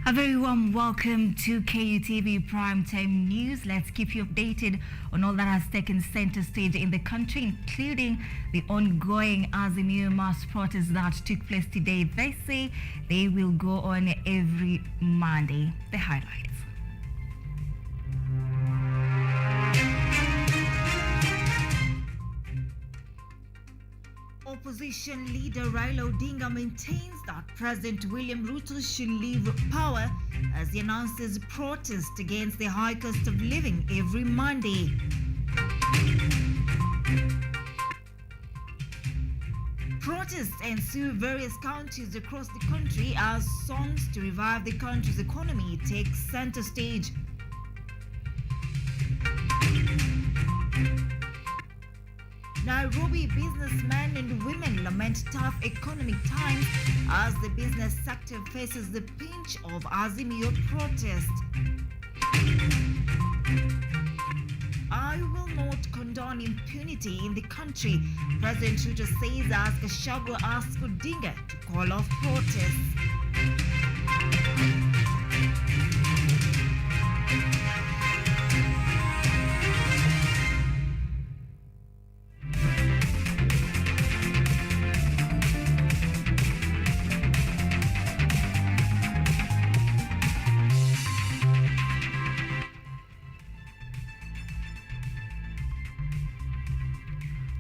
A very warm welcome to KUTV Primetime News. Let's keep you updated on all that has taken center stage in the country, including the ongoing Azimio mass protests that took place today. They say they will go on every Monday. The highlights. Opposition leader Raila Odinga maintains that President William Ruto should leave power as he announces protest against the high cost of living every Monday. Protests ensue various counties across the country as songs to revive the country's economy take center stage. Nairobi businessmen and women lament tough economic times as the business sector faces the pinch of Azimio protest. I will not condone impunity in the country, President Ruto says as Gachagua asks Odinga to call off protests.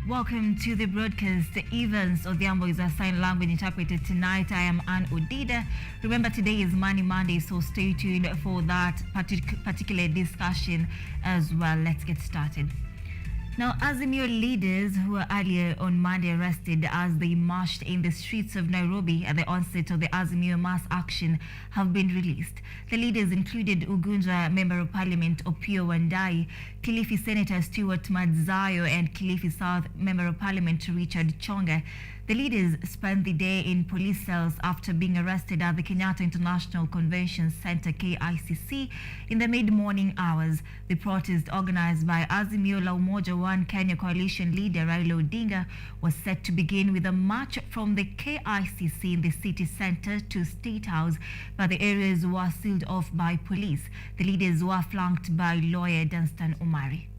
Welcome to the broadcast. Evans ODIAMBO is a sign language interpreter tonight. I am ODIDA. Remember, today is Monday, so stay tuned for that particular discussion as well. Let's get started. Now, Azimio leaders who were earlier on Monday arrested as they marched in the streets of Nairobi at the onset of the Azimio mass action have been released. The leaders included Ugunja Member of Parliament Opiyo Wandayi, Kilifi Senator Stuart Madzayo, and Kilifi South Member of Parliament Richard Chonga. The leaders spent the day in police cells after being arrested at the Kenyatta International Convention Center KICC in the mid-morning hours. The protest, organized by Azimio La Umoja One Kenya coalition leader Raila Odinga, was set to begin with a march from the KICC in the city center to State House, but the areas were sealed off by police. The leaders were flanked by lawyer Dunstan Omari.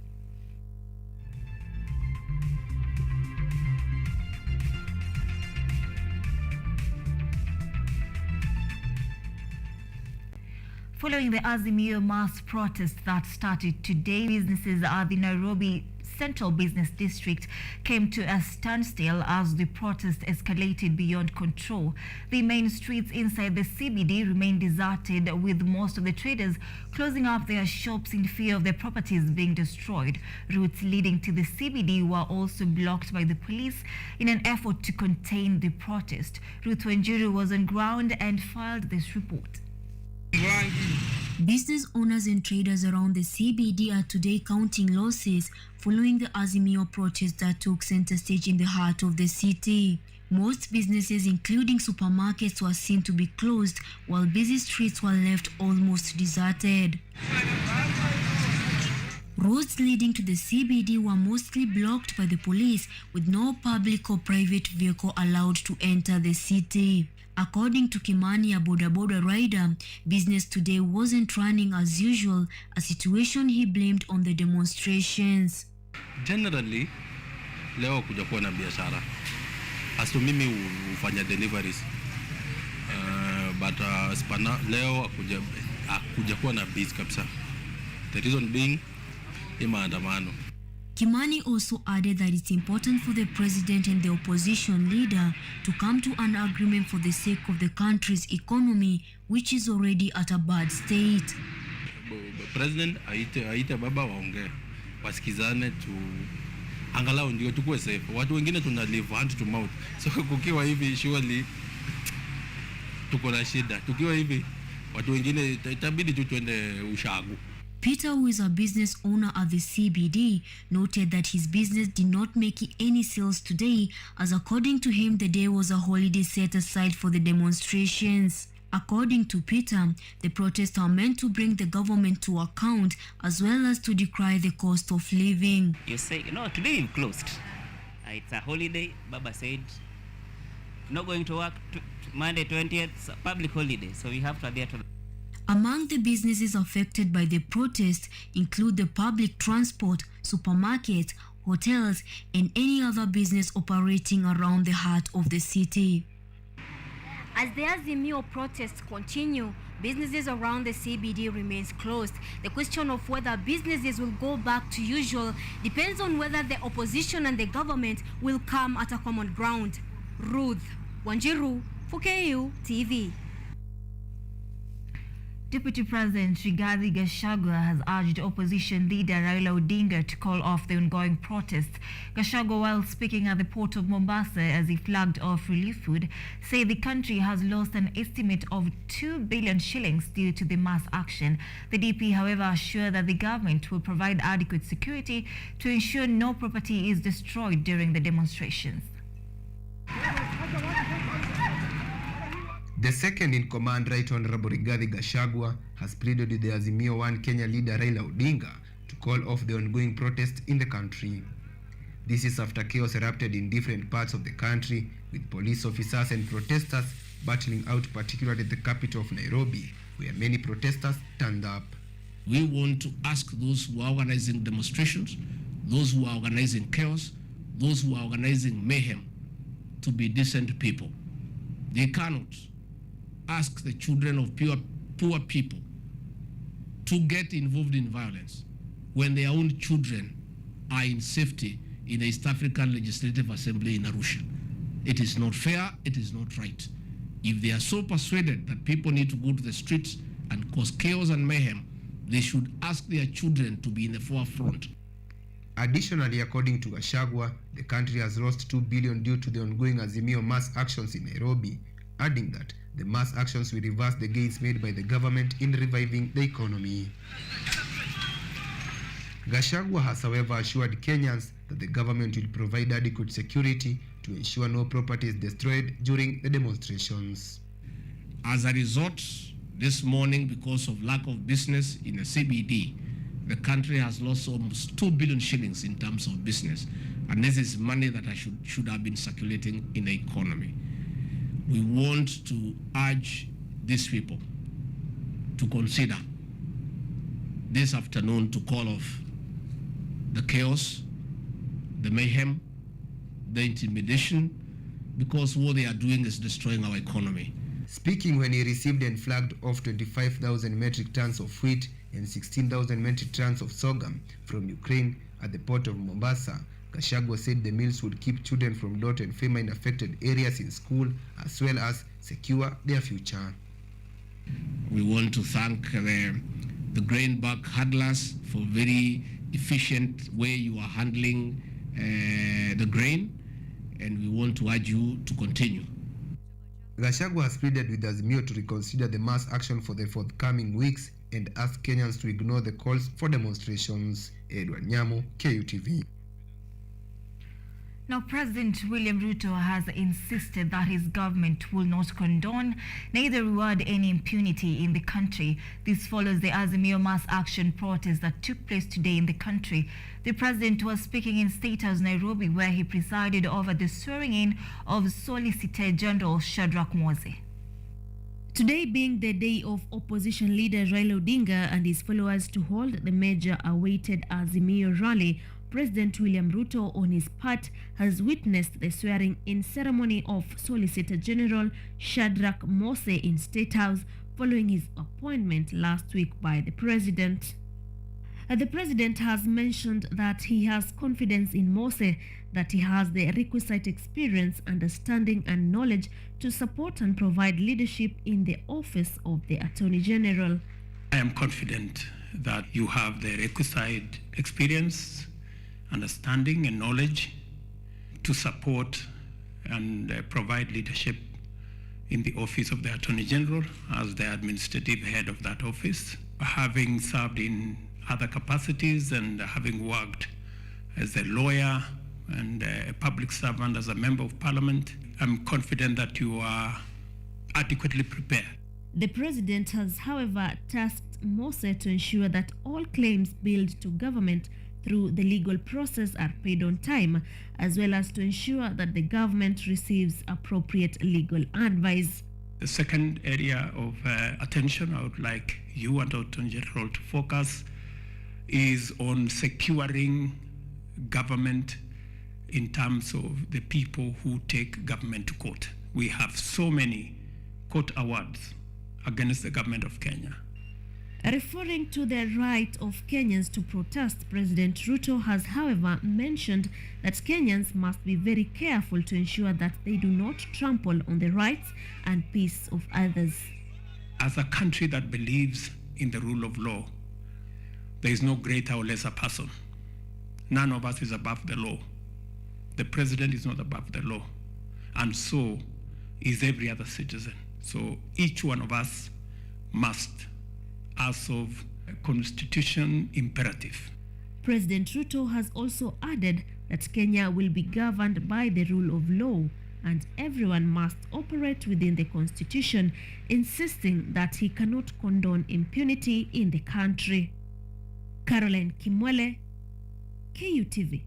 Following the Azimio mass protest that started today, businesses at the Nairobi Central Business District came to a standstill as the protest escalated beyond control. The main streets inside the CBD remained deserted, with most of the traders closing up their shops in fear of their properties being destroyed. Routes leading to the CBD were also blocked by the police in an effort to contain the protest. Ruth Wanjiru was on ground and filed this report. Business owners and traders around the CBD are today counting losses following the Azimio protest that took center stage in the heart of the city. Most businesses, including supermarkets, were seen to be closed, while busy streets were left almost deserted. Roads leading to the CBD were mostly blocked by the police, with no public or private vehicle allowed to enter the city. According to Kimani, a boda rider, business today wasn't running as usual, a situation he blamed on the demonstrations. Generally, leo kujakuwa na biashara. Aso mimi ufanya deliveries. But spana leo kujakuwa na biz kabisa. The reason being, maandamano. Kimani also added that it's important for the president and the opposition leader to come to an agreement for the sake of the country's economy, which is already at a bad state. President aite baba waongee, wasikizane tu angalau ndio tukue safe. Watu wengine tuna live hand to mouth. So kukiwa hivi surely tuko na shida. Tukiwa hivi watu wengine itabidi tu tuende ushago. Peter, who is a business owner at the CBD, noted that his business did not make any sales today, as according to him, the day was a holiday set aside for the demonstrations. According to Peter, the protests are meant to bring the government to account as well as to decry the cost of living. You say, today we've closed. It's a holiday. Baba said, not going to work Monday 20th, public holiday, so we have to adhere to that. Among the businesses affected by the protest include the public transport, supermarkets, hotels, and any other business operating around the heart of the city. As the Azimio protests continue, businesses around the CBD remains closed. The question of whether businesses will go back to usual depends on whether the opposition and the government will come at a common ground. Ruth Wanjiru for KU TV. Deputy President Rigathi Gachagua has urged opposition leader Raila Odinga to call off the ongoing protests. Gachagua, while speaking at the port of Mombasa as he flagged off relief food, said the country has lost an estimate of 2 billion shillings due to the mass action. The DP, however, assured that the government will provide adequate security to ensure no property is destroyed during the demonstrations. The second-in-command, Right Honorable Rigathi Gachagua, has pleaded with the Azimio One Kenya leader Raila Odinga to call off the ongoing protests in the country. This is after chaos erupted in different parts of the country, with police officers and protesters battling out, particularly at the capital of Nairobi, where many protesters turned up. We want to ask those who are organizing demonstrations, those who are organizing chaos, those who are organizing mayhem, to be decent people. They cannot ask the children of poor people to get involved in violence when their own children are in safety in the East African Legislative Assembly in Arusha. It is not fair, it is not right. If they are so persuaded that people need to go to the streets and cause chaos and mayhem, they should ask their children to be in the forefront. Additionally, according to Gachagua, the country has lost 2 billion due to the ongoing Azimio mass actions in Nairobi, adding that the mass actions will reverse the gains made by the government in reviving the economy. Gachagua has, however, assured Kenyans that the government will provide adequate security to ensure no property is destroyed during the demonstrations. As a result, this morning, because of lack of business in the CBD, the country has lost almost 2 billion shillings in terms of business. And this is money that should have been circulating in the economy. We want to urge these people to consider this afternoon to call off the chaos, the mayhem, the intimidation, because what they are doing is destroying our economy. Speaking when he received and flagged off 25,000 metric tons of wheat and 16,000 metric tons of sorghum from Ukraine at the port of Mombasa, Gachagua said the mills would keep children from drought and famine-affected areas in school, as well as secure their future. We want to thank the grain bag handlers for very efficient way you are handling the grain, and we want to urge you to continue. Gachagua has pleaded with Azimio to reconsider the mass action for the forthcoming weeks and asked Kenyans to ignore the calls for demonstrations. Edward Nyamo, KUTV. Now, President William Ruto has insisted that his government will not condone, neither reward any impunity in the country. This follows the Azimio mass action protest that took place today in the country. The president was speaking in State House, Nairobi, where he presided over the swearing-in of Solicitor General Shadrach Mose. Today being the day of opposition leader Raila Odinga and his followers to hold the major awaited Azimio rally, President William Ruto, on his part, has witnessed the swearing-in ceremony of Solicitor General Shadrach Mose in State House following his appointment last week by the president. The president has mentioned that he has confidence in Mose, that he has the requisite experience, understanding and knowledge to support and provide leadership in the office of the Attorney General. I am confident that you have the requisite experience, understanding and knowledge to support and provide leadership in the office of the Attorney General as the administrative head of that office. Having served in other capacities and having worked as a lawyer and a public servant as a member of parliament, I'm confident that you are adequately prepared. The president has, however, tasked Mose to ensure that all claims billed to government through the legal process are paid on time, as well as to ensure that the government receives appropriate legal advice. The second area of attention I would like you and Attorney General to focus is on securing government in terms of the people who take government to court. We have so many court awards against the government of Kenya. Referring to the right of Kenyans to protest, President Ruto has, however, mentioned that Kenyans must be very careful to ensure that they do not trample on the rights and peace of others. As a country that believes in the rule of law, there is no greater or lesser person. None of us is above the law. The president is not above the law, and so is every other citizen. So each one of us must, as of a constitution imperative. President Ruto has also added that Kenya will be governed by the rule of law and everyone must operate within the constitution, insisting that he cannot condone impunity in the country. Caroline Kimwele, KUTV.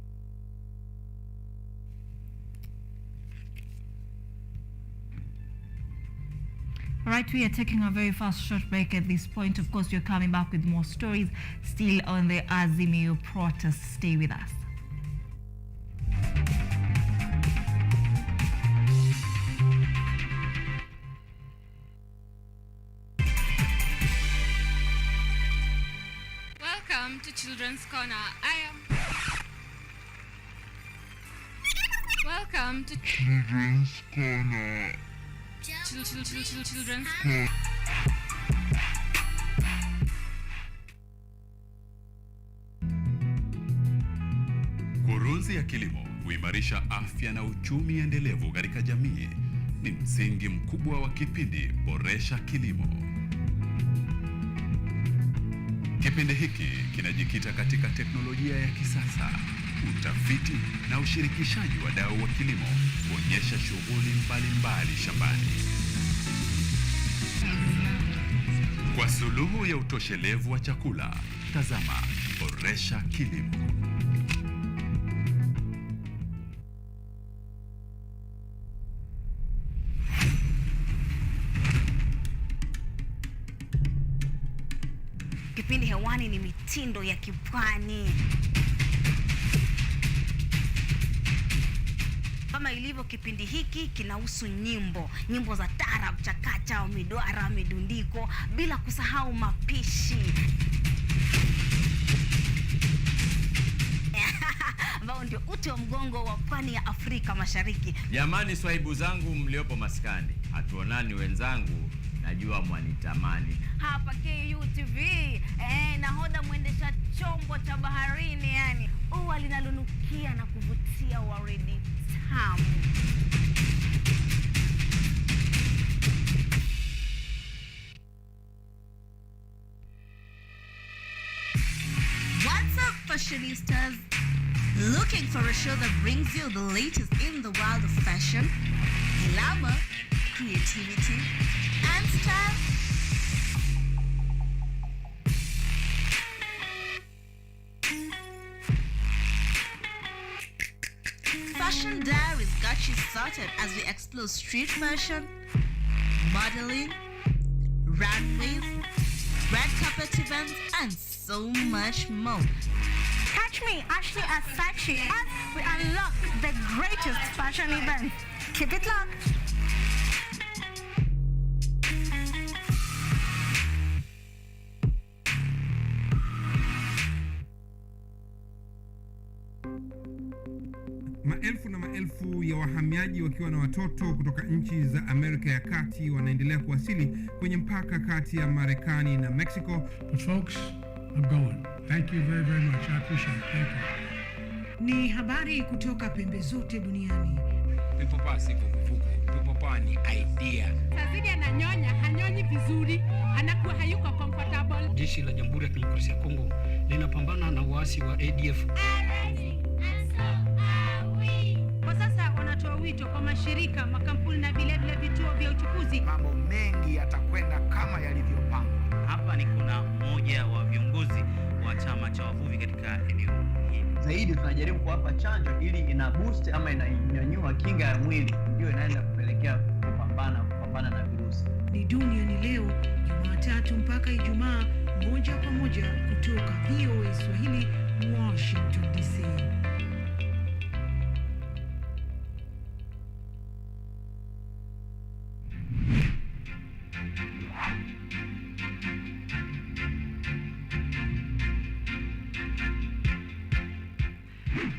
All right, we are taking a very fast short break at this point. Of course, you're coming back with more stories still on the Azimio protest. Stay with us. Welcome to Children's Corner. Welcome to Children's Corner. Children's Kurunzi ya kilimo huimarisha afya na uchumi endelevu katika jamii. Ni msingi mkubwa wa kipindi Boresha Kilimo. Kipindi hiki kinajikita katika teknolojia ya kisasa, utafiti na ushirikishaji wa wadau wa kilimo kuonyesha shughuli mbalimbali shambani. Kwa suluhu ya utoshelevu wa chakula, tazama Boresha Kilimo. Kipindi hewani ni mitindo ya kipwani. Kama ilivyo kipindi hiki kinahusu nyimbo za tarab, chakacha, midwara, midundiko, bila kusahau mapishi. Ambao ndio uti wa mgongo wa pwani ya Afrika Mashariki. Jamani swahibu zangu mliopo maskani, hatuonani wenzangu, najua mwanitamani. Hapa KUTV, nahodha mwendesha chombo cha baharini, yani ua linalonukia na kuvutia waridi tamu. What's up, fashionistas? Looking for a show that brings you the latest in the world of fashion, glamour, creativity, and style? Fashion Diaries got you started as we explore street fashion, modeling, runways, red carpet events, and so much more. Catch me, Ashley Asachi, as we unlock the greatest fashion events. Keep it locked. Maelfu na maelfu ya wahamiaji wakiwa na watoto kutoka nchi za Amerika ya Kati wanaendelea kuwasili kwenye mpaka kati ya Marekani na Mexico. But folks, I'm going. Thank you very, very much. I appreciate it. Thank you. Ni habari kutoka pembe zote duniani. Pipopa si vuguvugu. Pipopa ni idea. Tazidi ananyonya, hanyonyi vizuri, anakuwa hayuko comfortable. Jeshi la Jamhuri ya Kidemokrasia ya Kongo linapambana na waasi wa ADF. Kwa sasa wanatoa wito kwa mashirika, makampuni na vile vituo vya uchukuzi. Mambo mengi yatakwenda kama yalivyopangwa. Hapa ni kuna mmoja wa viongozi wa chama cha wavuvi katika eneo hili. Zaidi tunajaribu kuwapa chanjo ili ina boost ama inanyanyua kinga ya mwili, ndio inaenda kupelekea kupambana na virusi. ni Duniani Leo, Jumatatu mpaka Ijumaa, moja kwa moja kutoka VOA Swahili, Washington DC.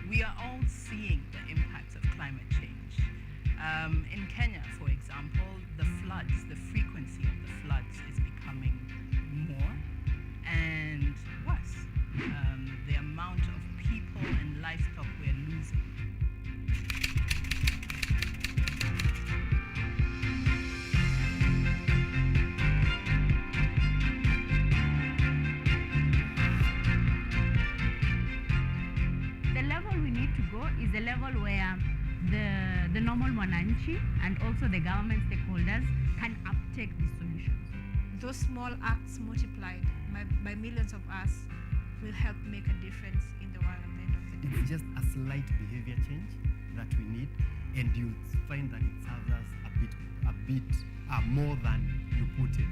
We are all seeing the impacts of climate change. In Kenya, for example, the frequency of the floods is becoming more and worse. The amount of people and livestock we're losing. The level we need to go is the level where the normal mwananchi and also the government stakeholders can uptake these solutions. Those small acts multiplied by millions of us will help make a difference in the world at the end of the day. It's just a slight behavior change that we need, and you'll find that it serves us a bit more than you put in.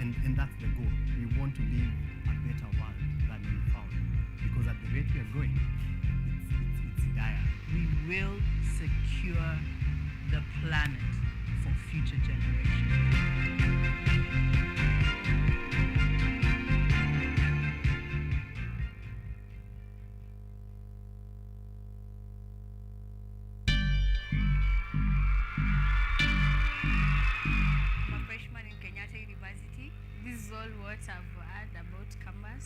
And that's the goal. We want to live a better world than we found, because at the rate we are going, it's dire. We will secure the planet for future generations. I'm a freshman in Kenyatta University. This is all what I've heard about campus.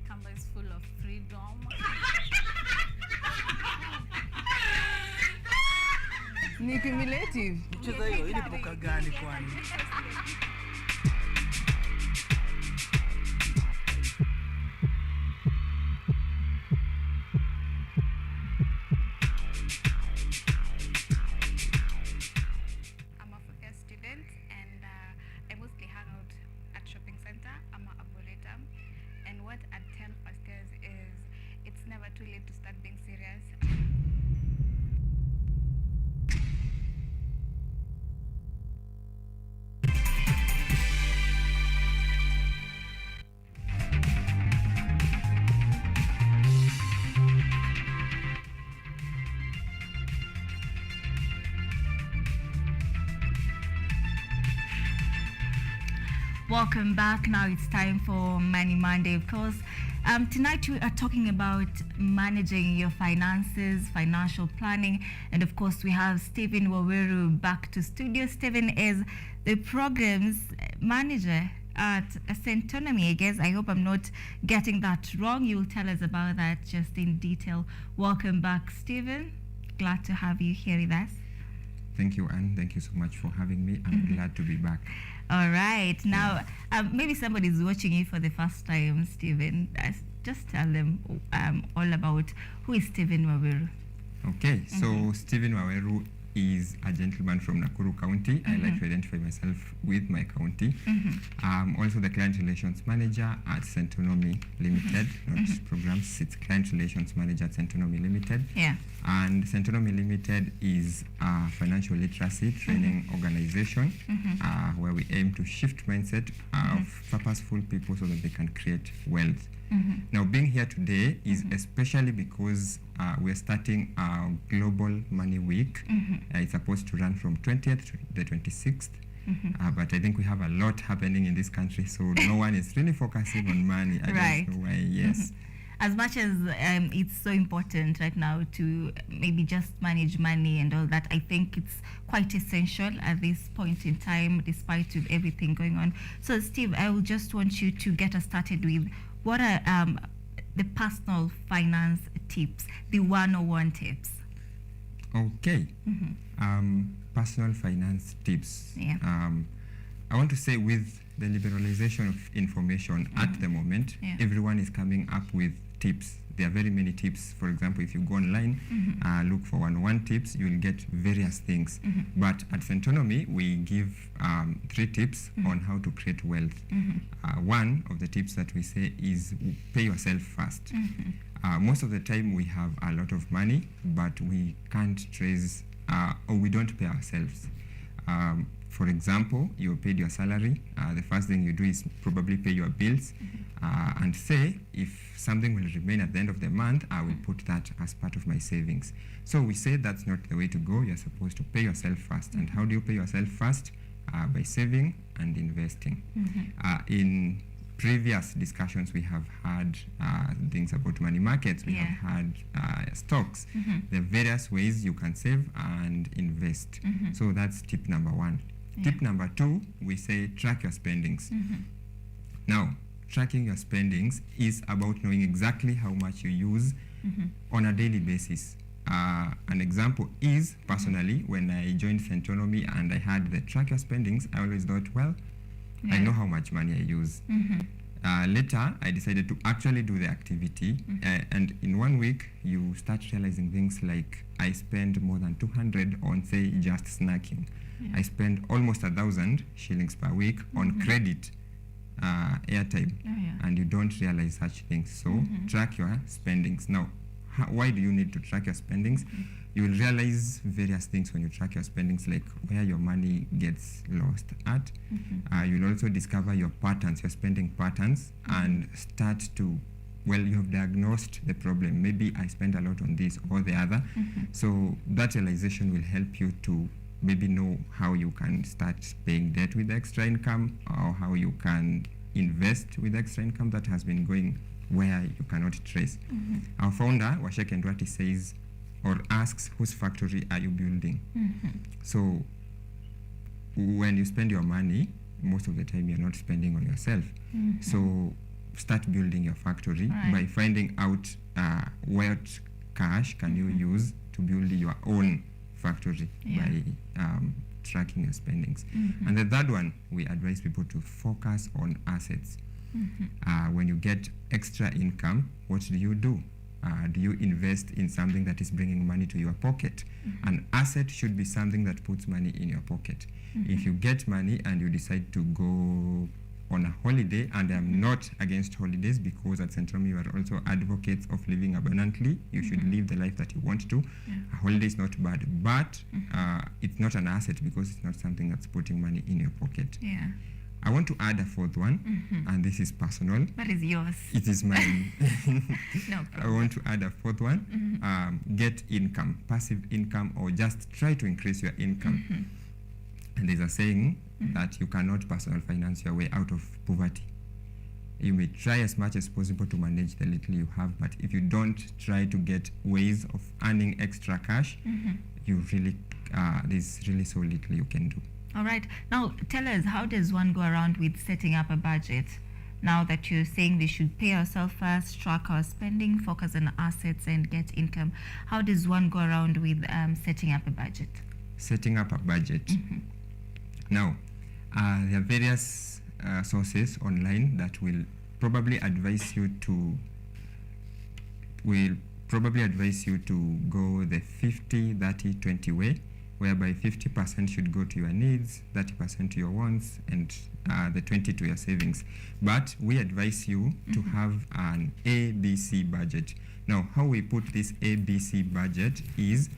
Campus full of freedom. Ni cumulative. Mchezo hiyo ilipoka gani kwani? I'm a fourth year student and I mostly hang out at shopping center. I'm a arboretor, and what I'd tell first years is it's never too late to start being serious. Welcome back. Now it's time for Money Monday, of course. Tonight we are talking about managing your finances, financial planning, and of course we have Stephen Waweru back to studio. Stephen is the programs manager at Centonomy, I guess. I hope I'm not getting that wrong. You'll tell us about that just in detail. Welcome back, Stephen. Glad to have you here with us. Thank you, Anne. Thank you so much for having me. I'm glad to be back. All right. Now, maybe somebody's watching you for the first time, Stephen. Just tell them all about who is Stephen Waweru. Okay, so Stephen Waweru is a gentleman from Nakuru County. I like to identify myself with my county. I'm also the client relations manager at Centonomy Limited, not programs. It's client relations manager at Centonomy Limited. Yeah. And Centonomy Limited is a financial literacy training organization where we aim to shift mindset of purposeful people so that they can create wealth. Now, being here today is especially because we're starting our Global Money Week. It's supposed to run from 20th to the 26th. But I think we have a lot happening in this country, so no one is really focusing on money. I don't know why, yes. As much as it's so important right now to maybe just manage money and all that, I think it's quite essential at this point in time, despite of everything going on. So, Steve, I will just want you to get us started with what are the personal finance tips, the 101 tips. Okay. Personal finance tips. Yeah. I want to say with the liberalization of information at the moment, everyone is coming up with tips. There are very many tips. For example, if you go online, look for 101 tips, you'll get various things. But at Centonomy, we give 3 tips on how to create wealth. One of the tips that we say is pay yourself first. Most of the time we have a lot of money, but we can't trace or we don't pay ourselves. For example, you paid your salary. The first thing you do is probably pay your bills and say, if something will remain at the end of the month, I will put that as part of my savings. So we say that's not the way to go. You're supposed to pay yourself first. And how do you pay yourself first? By saving and investing. In previous discussions, we have had things about money markets. We have had stocks. There are various ways you can save and invest. So that's tip number one. Tip number two, we say track your spendings. Now, tracking your spendings is about knowing exactly how much you use on a daily basis. An example is, personally, when I joined Centonomy and I had the track your spendings, I always thought, well, I know how much money I use. Later, I decided to actually do the activity, and in 1 week, you start realizing things like, I spend more than 200 on, say, just snacking. I spend almost 1,000 shillings per week on credit airtime, and you don't realize such things. So track your spendings. Now, why do you need to track your spendings? You will realize various things when you track your spendings, like where your money gets lost at. You'll also discover your patterns, your spending patterns, and start to, well, you have diagnosed the problem. Maybe I spend a lot on this or the other. So that realization will help you to maybe know how you can start paying debt with extra income, or how you can invest with extra income that has been going where you cannot trace. Our founder, Washek Ndwati, says or asks, whose factory are you building? So when you spend your money, most of the time you're not spending on yourself. So start building your factory by finding out what cash can you use to build your own factory by tracking your spendings. And the third one, we advise people to focus on assets. When you get extra income, what do you do? Do you invest in something that is bringing money to your pocket? An asset should be something that puts money in your pocket. If you get money and you decide to go on a holiday, and I'm not against holidays, because at Centromi we are also advocates of living abundantly. You should live the life that you want to. A holiday is not bad, but it's not an asset because it's not something that's putting money in your pocket. I want to add a fourth one, and this is personal. What is yours? It is mine. No I want to add a fourth one. Get income, passive income, or just try to increase your income. And there's a saying that you cannot personal finance your way out of poverty. You may try as much as possible to manage the little you have, but if you don't try to get ways of earning extra cash, you really there's really so little you can do. All right. Now, tell us, how does one go around with setting up a budget? Now that you're saying we should pay ourselves first, track our spending, focus on assets, and get income, how does one go around with setting up a budget? Setting up a budget. Now, there are various sources online that will probably advise you to go the 50-30-20 way, whereby 50% should go to your needs, 30% to your wants, and the 20 to your savings. But we advise you to have an ABC budget. Now, how we put this ABC budget is,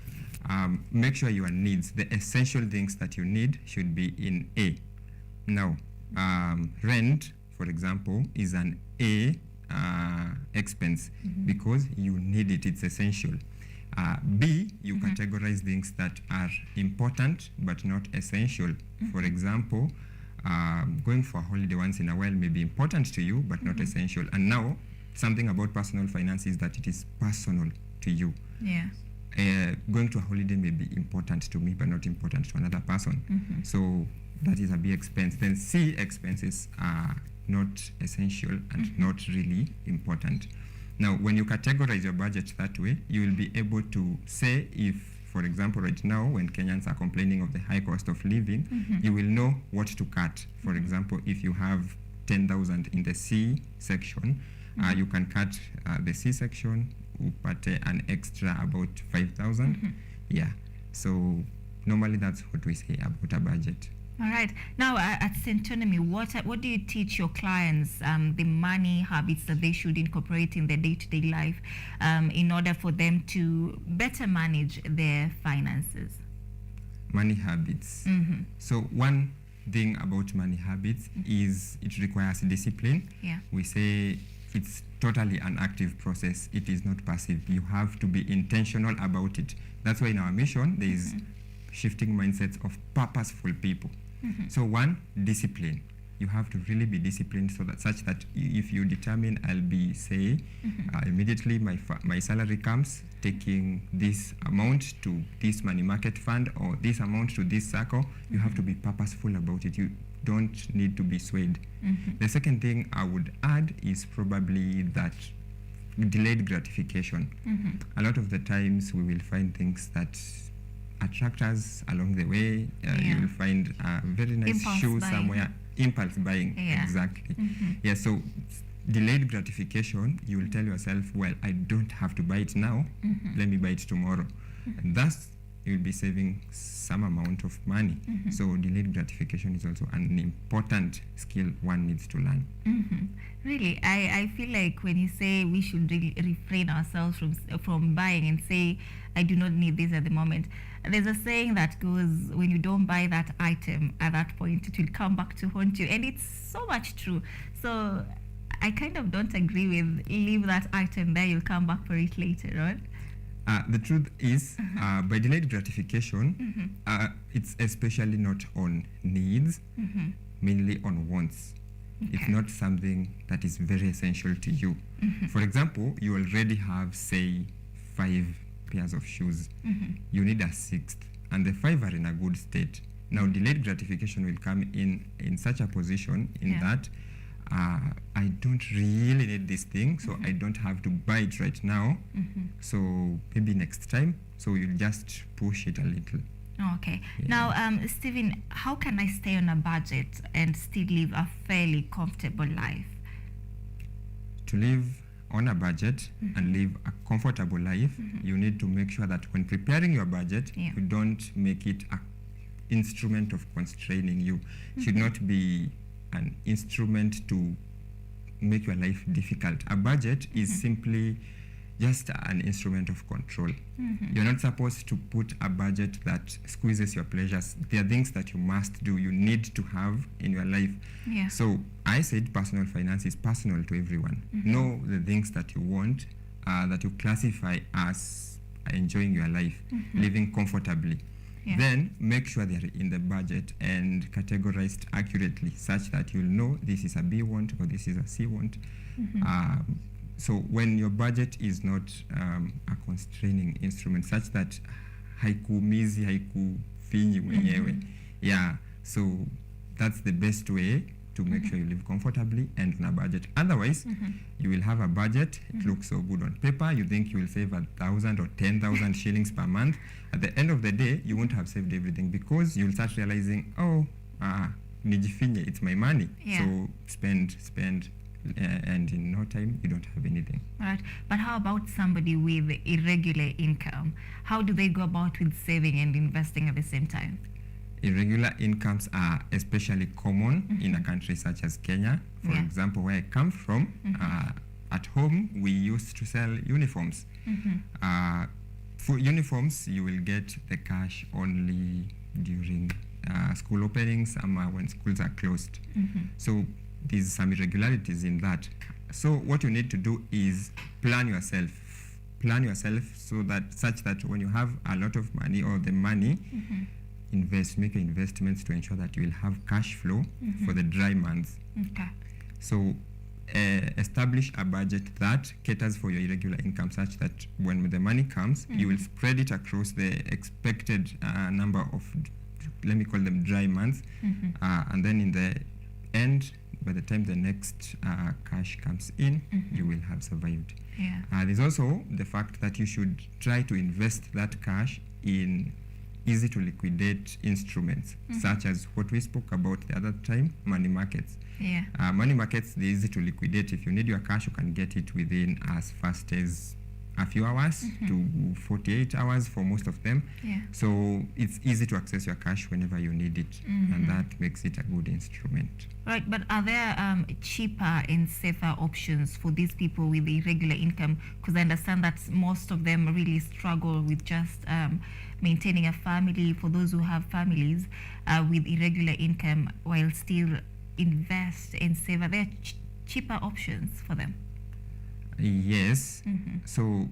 make sure your needs, the essential things that you need, should be in A. Now, rent, for example, is an A expense because you need it, it's essential. B, you categorize things that are important but not essential. For example, going for a holiday once in a while may be important to you but not essential. And now, something about personal finance is that it is personal to you. Going to a holiday may be important to me but not important to another person. So that is a B expense. Then C expenses are not essential and not really important. Now, when you categorize your budget that way, you will be able to say if, for example, right now, when Kenyans are complaining of the high cost of living, you will know what to cut. For example, if you have 10,000 in the C section, you can cut the C section, upate an extra about 5,000. So normally that's what we say about a budget. All right. Now, at Centonomy, what do you teach your clients, the money habits that they should incorporate in their day-to-day life in order for them to better manage their finances? money habits. So one thing about money habits is it requires discipline. Yeah. We say it's totally an active process. It is not passive. You have to be intentional about it. That's why in our mission there is shifting mindsets of purposeful people. So one, discipline. You have to really be disciplined so that such that if you determine I'll be, say, immediately my salary comes, taking this amount to this money market fund or this amount to this circle, you have to be purposeful about it. You don't need to be swayed. The second thing I would add is probably that delayed gratification. A lot of the times we will find things that attract us along the way. You will find a very nice Impulse shoe buying. somewhere. Impulse buying, exactly. Yeah, so delayed gratification, you will tell yourself, well, I don't have to buy it now, let me buy it tomorrow. And thus, you'll be saving some amount of money. So delayed gratification is also an important skill one needs to learn. Really, I feel like when you say we should really refrain ourselves from buying and say, I do not need this at the moment, there's a saying that goes, when you don't buy that item at that point, it will come back to haunt you. And it's so much true. So I kind of don't agree with leave that item there, you'll come back for it later, right? The truth is, by delayed gratification, it's especially not on needs, mainly on wants. It's not something that is very essential to you. For example, you already have, say, 5 pairs of shoes. You need a 6th, and the 5 are in a good state. Now, delayed gratification will come in such a position in that I don't really need this thing, so I don't have to buy it right now. So maybe next time. So you'll just push it a little. Okay. Now, Stephen, how can I stay on a budget and still live a fairly comfortable life? To live on a budget and live a comfortable life, you need to make sure that when preparing your budget, you don't make it an instrument of constraining you. It should not be an instrument to make your life difficult. A budget is simply just an instrument of control. You're not supposed to put a budget that squeezes your pleasures. There are things that you must do, you need to have in your life. So I said personal finance is personal to everyone. Know the things that you want, that you classify as enjoying your life, living comfortably. Then make sure they're in the budget and categorized accurately such that you'll know this is a B want or this is a C want. So when your budget is not a constraining instrument such that haikuumizi, haikufinyi mwenyewe. So that's the best way to make sure you live comfortably and on a budget. Otherwise, you will have a budget, it looks so good on paper, you think you will save 1,000 or 10,000 shillings per month. At the end of the day, you won't have saved everything because you'll start realizing, nijifinye, it's my money. So spend, and in no time, you don't have anything. All right. But how about somebody with irregular income? How do they go about with saving and investing at the same time? Irregular incomes are especially common in a country such as Kenya. For example, where I come from, at home, we used to sell uniforms. For uniforms, you will get the cash only during school openings when schools are closed. So there's some irregularities in that. So what you need to do is plan yourself so that such that when you have a lot of money or the money, make investments to ensure that you will have cash flow for the dry months. So establish a budget that caters for your irregular income such that when the money comes, you will spread it across the expected number of, let me call them dry months, and then in the end, by the time the next cash comes in, you will have survived. There's also the fact that you should try to invest that cash in easy to liquidate instruments, such as what we spoke about the other time, money markets. Money markets, they're easy to liquidate. If you need your cash, you can get it within as fast as a few hours to 48 hours for most of them. Yeah. So it's easy to access your cash whenever you need it, and that makes it a good instrument. Right, but are there cheaper and safer options for these people with irregular income? Because I understand that most of them really struggle with just maintaining a family. For those who have families with irregular income, while still invest and save, are there cheaper options for them? Yes. So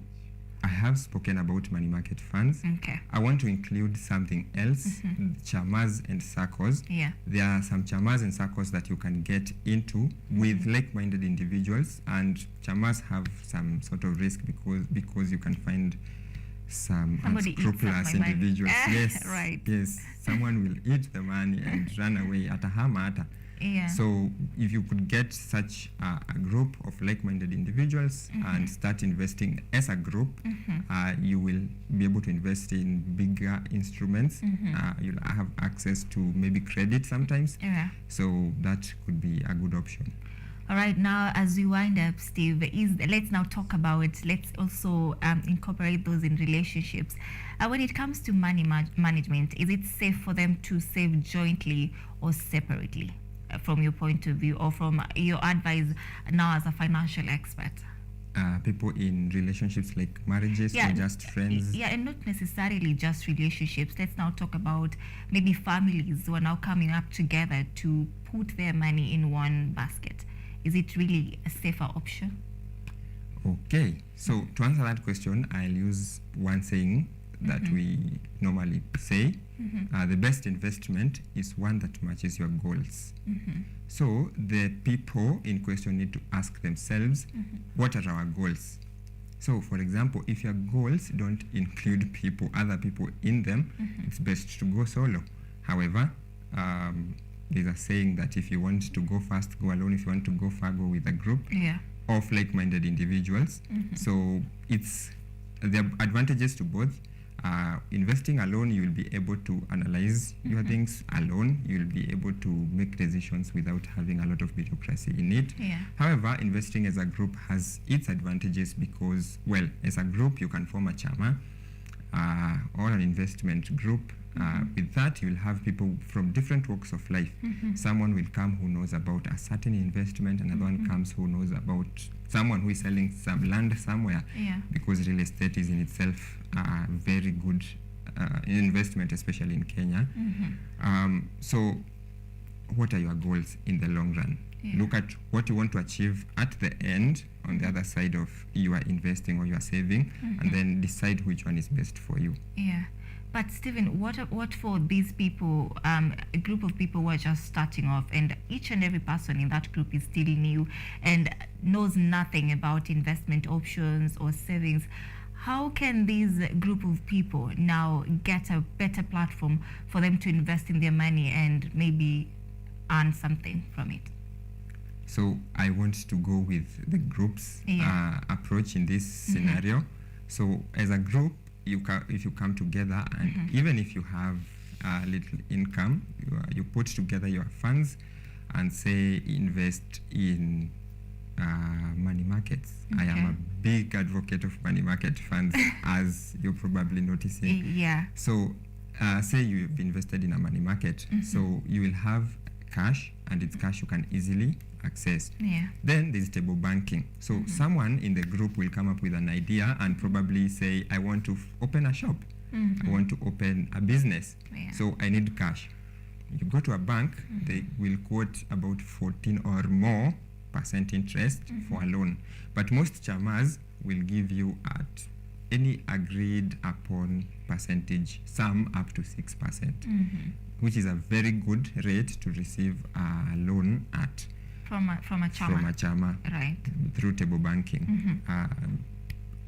I have spoken about money market funds. Okay. I want to include something else, chamas and SACCOs. Yeah. There are some chamas and SACCOs that you can get into with like-minded individuals, and chamas have some sort of risk because you can find some unscrupulous individuals. Yes, right. Yes, someone will eat the money and run away at a hamata. Yeah. So if you could get such a group of like-minded individuals and start investing as a group, you will be able to invest in bigger instruments. You'll have access to maybe credit sometimes. Yeah. So that could be a good option. All right, now as we wind up, Steve, let's now talk about it. Let's also incorporate those in relationships. When it comes to money management, is it safe for them to save jointly or separately? From your point of view, or from your advice now as a financial expert? People in relationships like marriages or just friends? Yeah, and not necessarily just relationships. Let's now talk about maybe families who are now coming up together to put their money in one basket. Is it really a safer option? Okay, so to answer that question, I'll use one saying that we normally say. The best investment is one that matches your goals. So the people in question need to ask themselves, what are our goals? So for example, if your goals don't include other people in them, it's best to go solo. However, there's a saying that if you want to go fast, go alone. If you want to go far, go with a group of like-minded individuals. So there are advantages to both. Investing alone, you will be able to analyze your things alone. You will be able to make decisions without having a lot of bureaucracy in it. However, investing as a group has its advantages because, well, as a group, you can form a chama or an investment group. With that, you'll have people from different walks of life. Someone will come who knows about a certain investment, another one comes who knows about someone who is selling some land somewhere, because real estate is in itself a very good investment, especially in Kenya. So what are your goals in the long run? Look at what you want to achieve at the end on the other side of you are investing or you are saving, and then decide which one is best for you. But Stephen, what for these people, a group of people who are just starting off, and each and every person in that group is still new and knows nothing about investment options or savings? How can this group of people now get a better platform for them to invest in their money and maybe earn something from it? So I want to go with the group's approach in this scenario. So as a group, if you come together and even if you have a little income, you put together your funds and say invest in money markets. I am a big advocate of money market funds, as you're probably noticing. So say you've invested in a money market, so you will have cash, and it's cash you can easily access. Then there's table banking. So someone in the group will come up with an idea and probably say, I want to open a shop. I want to open a business. So I need cash. You go to a bank, they will quote about 14 or more % interest for a loan. But most chamas will give you at any agreed upon percentage, some up to 6%, which is a very good rate to receive a loan at. From a chama. Right. Through table banking.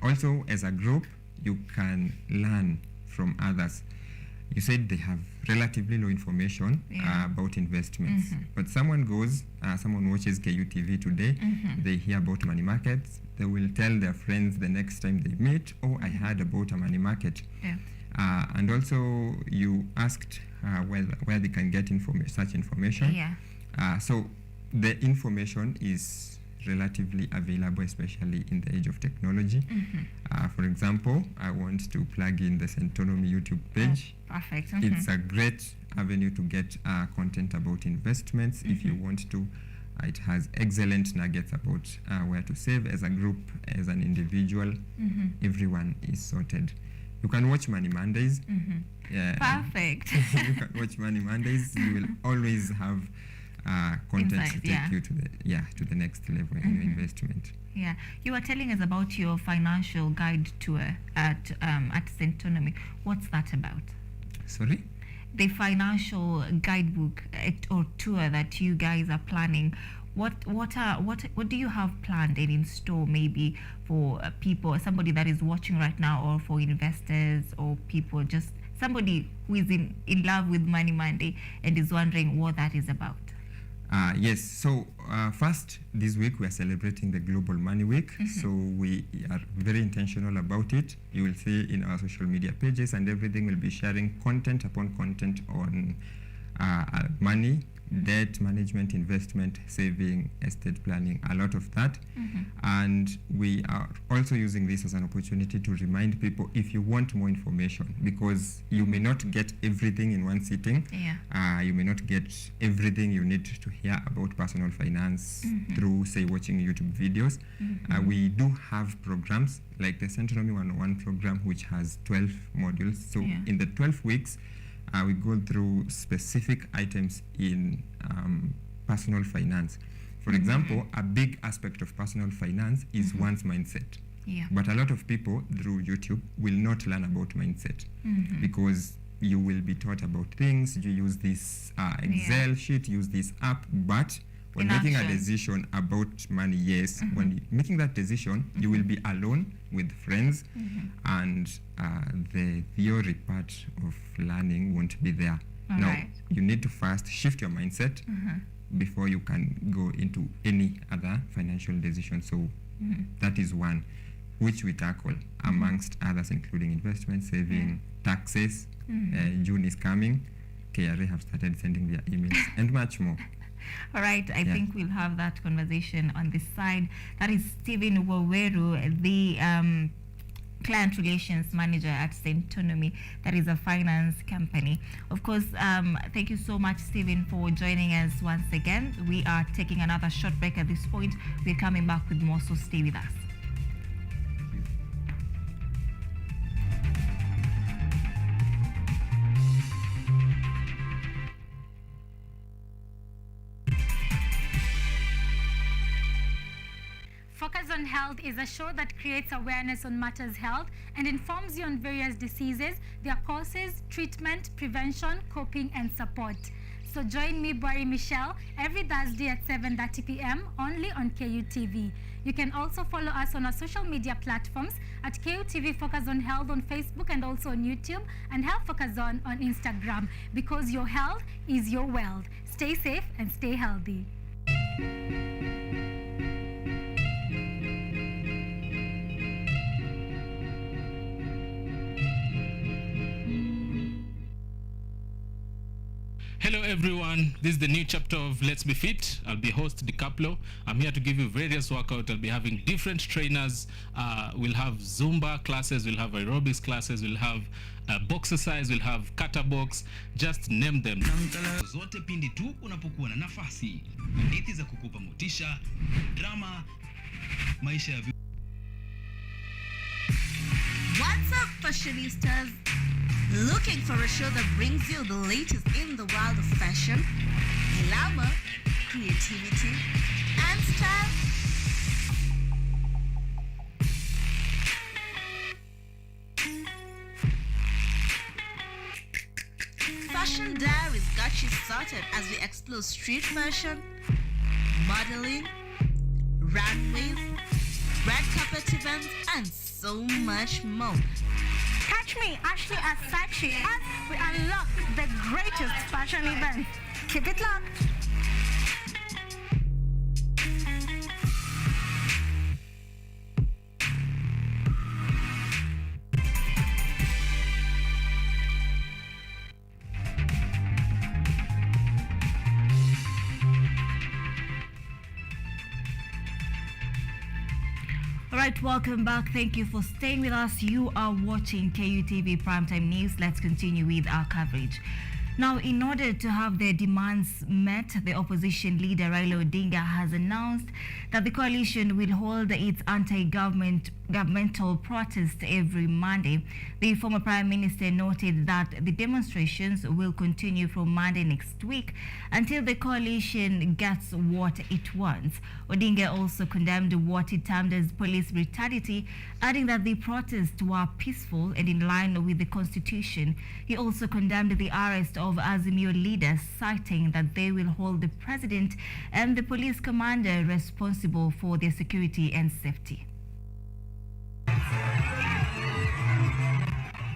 Also, as a group, you can learn from others. You said they have relatively low information about investments, but someone watches KUTV today, they hear about money markets, they will tell their friends the next time they meet, oh, I heard about a money market. And also you asked where they can get such information. So the information is relatively available, especially in the age of technology. For example, I want to plug in the Centonomy YouTube page. Perfect. It's a great avenue to get content about investments if you want to. It has excellent nuggets about where to save as a group, as an individual. Everyone is sorted. You can watch Money Mondays. Yeah, perfect. You can watch Money Mondays. You will always have content Insight, to take you to the next level in your investment. Yeah, you were telling us about your financial guide tour at Centonomy. What's that about? Sorry? The financial guidebook or tour that you guys are planning. What do you have planned and in store, maybe for people, somebody that is watching right now, or for investors or people, just somebody who is in love with Money Monday and is wondering what that is about? Yes, so first this week we are celebrating the Global Money Week, so we are very intentional about it. You will see in our social media pages and everything, will be sharing content upon content on money, debt management, investment, saving, estate planning, a lot of that. And we are also using this as an opportunity to remind people, if you want more information, because you may not get everything in one sitting. You may not get everything you need to hear about personal finance through, say, watching YouTube videos. We do have programs like the Centonomy 101 program, which has 12 modules. So in the 12 weeks, we go through specific items in personal finance. For example, a big aspect of personal finance is one's mindset. But a lot of people through YouTube will not learn about mindset because you will be taught about things. You use this Excel sheet, use this app, but when making a decision about money, when making that decision, you will be alone with friends, and the theory part of learning won't be there. Now, you need to first shift your mindset before you can go into any other financial decision. So that is one which we tackle amongst others, including investment, saving, taxes. June is coming. KRA have started sending their emails and much more. All right, I think we'll have that conversation on this side. That is Stephen Waweru, the client relations manager at Centonomy. That is a finance company. Of course, thank you so much, Stephen, for joining us once again. We are taking another short break at this point. We're coming back with more, so stay with us. Focus on Health is a show that creates awareness on matters health and informs you on various diseases, their causes, treatment, prevention, coping, and support. So join me, Boari Michelle, every Thursday at 7:30 p.m. only on KUTV. You can also follow us on our social media platforms at KUTV Focus on Health on Facebook and also on YouTube, and Health Focus on Instagram, because your health is your wealth. Stay safe and stay healthy. Hello everyone, this is the new chapter of Let's Be Fit. I'll be host DiCaplo. I'm here to give you various workouts. I'll be having different trainers. We'll have Zumba classes, we'll have aerobics classes, we'll have boxercise, we'll have kata box, just name them. Zote pindi tu unapokuwa na nafasi. Hadithi za kukupa motisha, drama, maisha ya What's up, fashionistas? Looking for a show that brings you the latest in the world of fashion, glamour, creativity, and style? Fashion Diaries got you sorted as we explore street fashion, modeling, runways, red carpet events, and so much more. Catch me, Ashley Asachi, as we unlock the greatest fashion events. Keep it locked. All right, welcome back. Thank you for staying with us. You are watching KUTV Primetime News. Let's continue with our coverage. Now, in order to have their demands met, the opposition leader Raila Odinga has announced that the coalition will hold its anti-governmental protest every Monday. The former Prime Minister noted that the demonstrations will continue from Monday next week until the coalition gets what it wants. Odinga also condemned what he termed as police brutality, adding that the protests were peaceful and in line with the Constitution. He also condemned the arrest of Azimio leaders, citing that they will hold the president and the police commander responsible for their security and safety.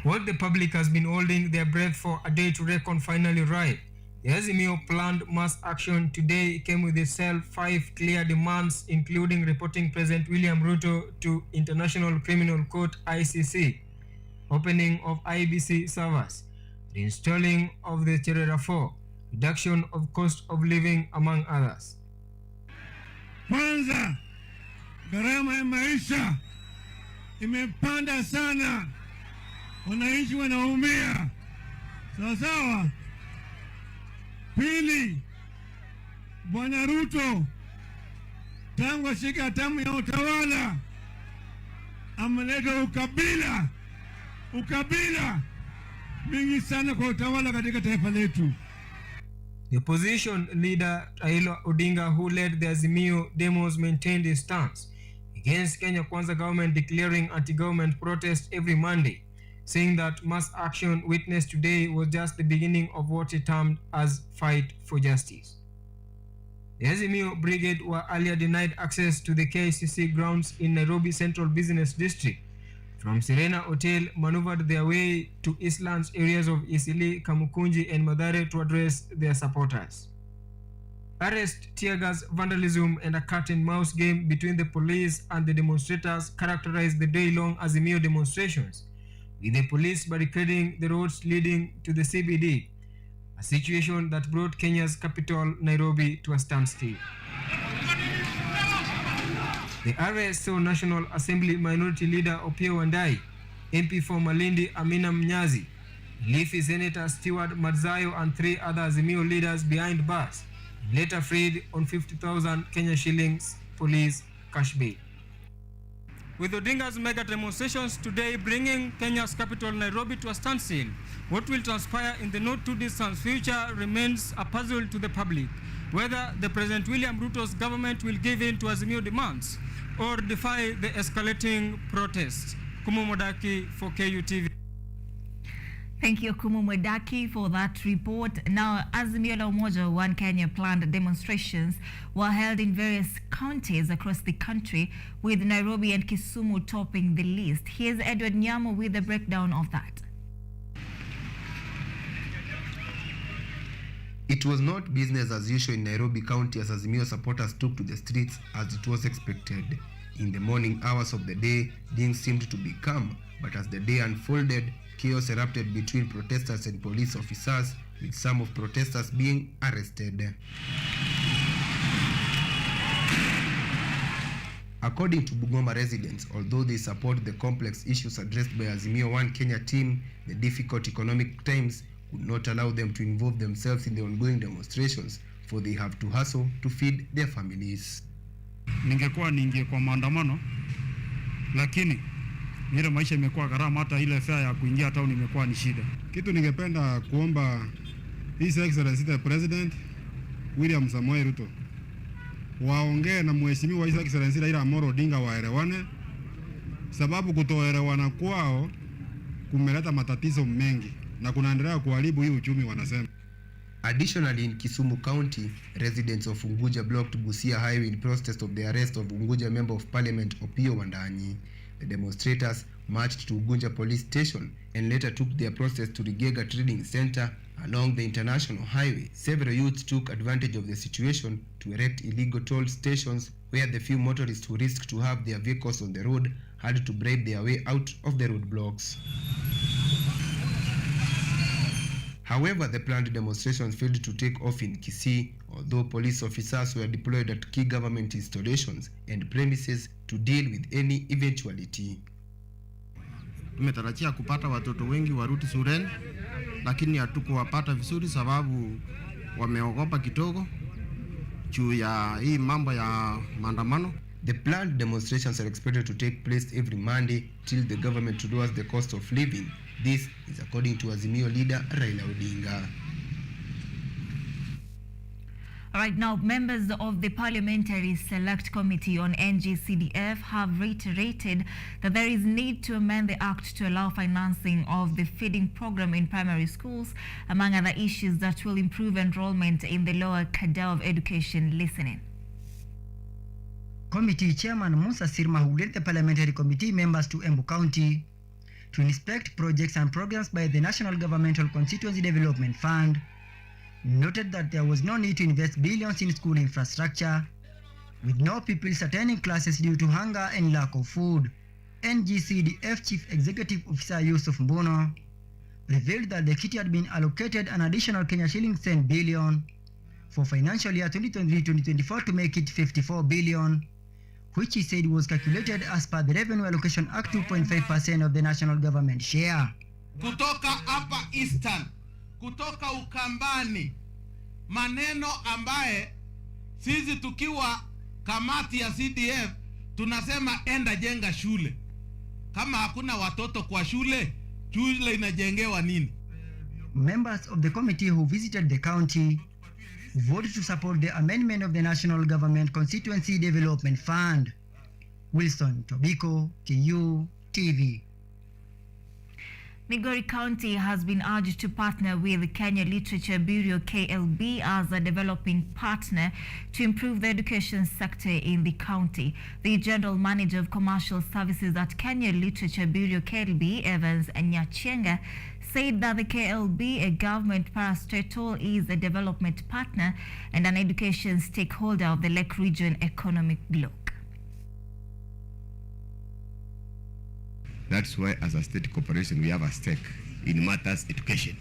What the public has been holding their breath for a day to reckon finally arrived. The Azimio planned mass action today came with itself 5 clear demands, including reporting President William Ruto to International Criminal Court ICC, opening of IBC servers, the installing of the Cherera 4, reduction of cost of living, among others. Kwanza, gharama ya maisha imepanda sana, wananchi wanaumia. Sawa. Pili, Bwana Ruto tangu ashika hatamu ya utawala ameleta ukabila mingi sana kwa utawala katika taifa letu. The opposition leader Raila Odinga, who led the Azimio demos, maintained his stance against Kenya Kwanza government declaring anti-government protest every Monday, saying that mass action witnessed today was just the beginning of what he termed as fight for justice. The Azimio Brigade were earlier denied access to the KICC grounds in Nairobi Central Business District. From Serena Hotel, maneuvered their way to Eastlands areas of Isili, Kamukunji and Mathare to address their supporters. Arrest, tear gas, vandalism and a cat-and-mouse game between the police and the demonstrators characterized the day-long Azimio demonstrations, with the police barricading the roads leading to the CBD, a situation that brought Kenya's capital, Nairobi, to a standstill. The arrest saw National Assembly Minority Leader Opiyo Wandayi, MP for Malindi Amina Mnyazi, Leafy Senator Stewart Madzayo and 3 other Azimio leaders behind bars, later freed on 50,000 Kenya shillings police cash bail. With Odinga's mega demonstrations today bringing Kenya's capital Nairobi to a standstill, what will transpire in the not too distant future remains a puzzle to the public. Whether the President William Ruto's government will give in to Azimio demands or defy the escalating protests. Kumu Modaki for KUTV. Thank you, Kumu Modaki, for that report. Now, Azimio la Umoja One Kenya planned demonstrations were held in various counties across the country, with Nairobi and Kisumu topping the list. Here's Edward Nyamo with a breakdown of that. It was not business as usual in Nairobi County as Azimio supporters took to the streets as it was expected. In the morning hours of the day, things seemed to be calm, but as the day unfolded, chaos erupted between protesters and police officers, with some of protesters being arrested. According to Bungoma residents, although they support the complex issues addressed by Azimio One Kenya team, the difficult economic times could not allow them to involve themselves in the ongoing demonstrations, for they have to hustle to feed their families. Ningekuwa kwa maandamano, lakini ile maisha imekuwa gharama, hata ile fare ya kuingia town imekuwa ni shida. Kitu ningependa kuomba His Excellency the President William Samoei Ruto waongee na mheshimiwa His Excellency Raila Amolo Odinga waelewane, sababu kutoelewana kwao kumeleta matatizo mengi na kunaendelea kuharibu hii uchumi wanasema. Additionally, in Kisumu County, residents of Unguja blocked Busia Highway in protest of the arrest of Unguja Member of Parliament Opiyo Wandayi. The demonstrators marched to Unguja Police Station and later took their protest to Rigega Trading Center along the International Highway. Several youths took advantage of the situation to erect illegal toll stations where the few motorists who risked to have their vehicles on the road had to bribe their way out of the roadblocks. However, the planned demonstrations failed to take off in Kisii, although police officers were deployed at key government installations and premises to deal with any eventuality. Tumetarajia kupata watoto wengi warudi shuleni, lakini hatukuwapata vizuri sababu wameogopa kidogo juu ya hii mambo ya maandamano. The planned demonstrations are expected to take place every Monday till the government lowers the cost of living. This is according to Azimio leader Raila Odinga. All right, now members of the Parliamentary Select Committee on NGCDF have reiterated that there is need to amend the Act to allow financing of the feeding program in primary schools, among other issues that will improve enrollment in the lower cadre of education. Listening. Committee Chairman Musa Sirma, who led the Parliamentary Committee members to Embu County to inspect projects and programs by the National Governmental Constituency Development Fund, noted that there was no need to invest billions in school infrastructure, with no pupils attending classes due to hunger and lack of food. NGCDF Chief Executive Officer Yusuf Mbono revealed that the kitty had been allocated an additional Kenya shillings 10 billion for financial year 2023-2024 to make it 54 billion, which he said was calculated as per the Revenue Allocation Act 2.5% of the national government share. Kutoka hapa Eastern, kutoka Ukambani, maneno ambaye sisi tukiwa kamati ya CDF tunasema enda jenga shule. Kama hakuna watoto kwa shule, shule inajengewa nini? Members of the committee who visited the county voted to support the amendment of the National Government Constituency Development Fund. Wilson Tobiko, KU TV. Migori County has been urged to partner with the Kenya Literature Bureau KLB as a developing partner to improve the education sector in the county. The General Manager of Commercial Services at Kenya Literature Bureau KLB, Evans Nyachenga, said that the KLB, a government parastatal, is a development partner and an education stakeholder of the Lake Region economic bloc. That's why as a state corporation we have a stake in matters education.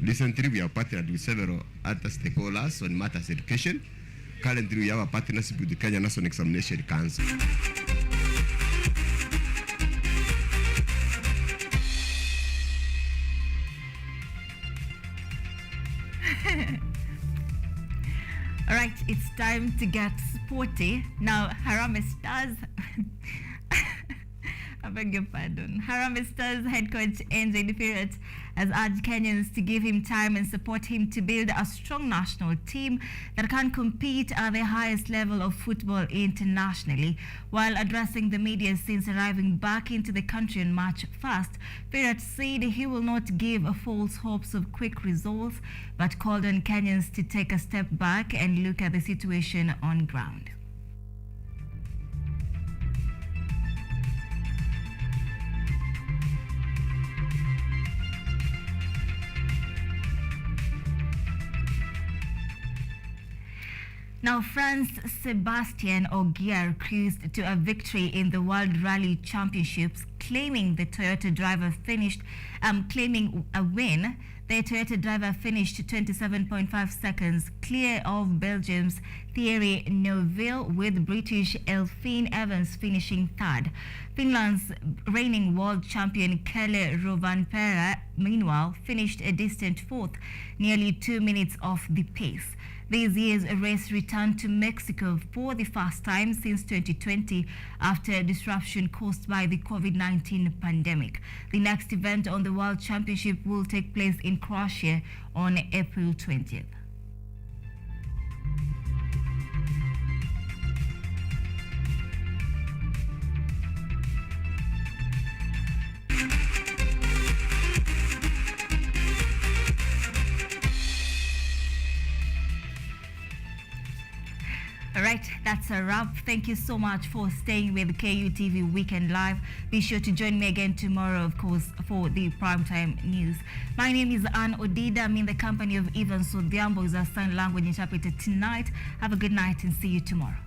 Recently we have partnered with several other stakeholders on matters education. Currently we have a partnership with the Kenya National Examination Council. All right, it's time to get sporty. Now, Harambee Stars, I beg your pardon. Harambee Stars head coach NJ Ferret has urged Kenyans to give him time and support him to build a strong national team that can compete at the highest level of football internationally. While addressing the media since arriving back into the country on March 1st, Ferret said he will not give false hopes of quick results, but called on Kenyans to take a step back and look at the situation on ground. Now, France Sebastien Ogier cruised to a victory in the World Rally Championships, claiming a win. The Toyota driver finished 27.5 seconds clear of Belgium's Thierry Neuville, with British Elfyn Evans finishing third. Finland's reigning world champion Kalle Rovanperä, meanwhile, finished a distant fourth, nearly 2 minutes off the pace. This year's race returned to Mexico for the first time since 2020 after disruption caused by the COVID-19 pandemic. The next event on the World Championship will take place in Croatia on April 20th. All right, that's a wrap. Thank you so much for staying with KUTV Weekend Live. Be sure to join me again tomorrow, of course, for the primetime news. My name is ODIDA. I'm in the company of Evans ODIHIAMBO, who's our sign language interpreter tonight. Have a good night and see you tomorrow.